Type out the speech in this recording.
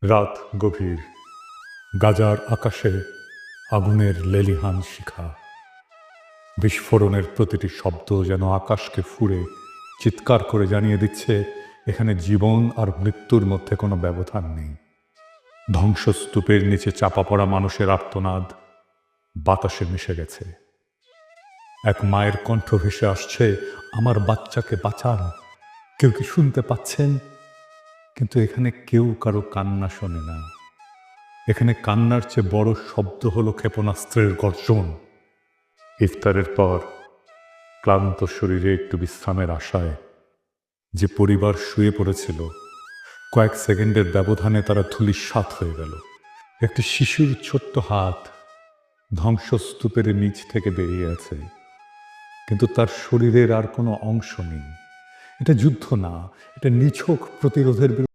রাত গভীর, গাজার আকাশে আগুনের লেলিহান শিখা। বিস্ফোরণের প্রতিটি শব্দ যেন আকাশকে ফুঁড়ে চিৎকার করে জানিয়ে দিচ্ছে এখানে জীবন আর মৃত্যুর মধ্যে কোনো ব্যবধান নেই। ধ্বংসস্তূপের নিচে চাপা পড়া মানুষের আর্তনাদ বাতাসে মিশে গেছে। এক মায়ের কণ্ঠ ভেসে আসছে, আমার বাচ্চাকে বাঁচান। কেউ কি শুনতে পাচ্ছেন? কিন্তু এখানে কেউ কারো কান্না শোনে না। এখানে কান্নার চেয়ে বড় শব্দ হলো ক্ষেপণাস্ত্রের গর্জন। ইফতারের পর ক্লান্ত শরীরে একটু বিশ্রামের আশায় যে পরিবার শুয়ে পড়েছিল, কয়েক সেকেন্ডের ব্যবধানে তারা ধূলিসাৎ হয়ে গেল। একটি শিশুর ছোট্ট হাত ধ্বংসস্তূপের নিচ থেকে বেরিয়ে আছে, কিন্তু তার শরীরের আর কোনো অংশ নেই। এটা যুদ্ধ না, এটা নিছক প্রতিরোধের বিরুদ্ধে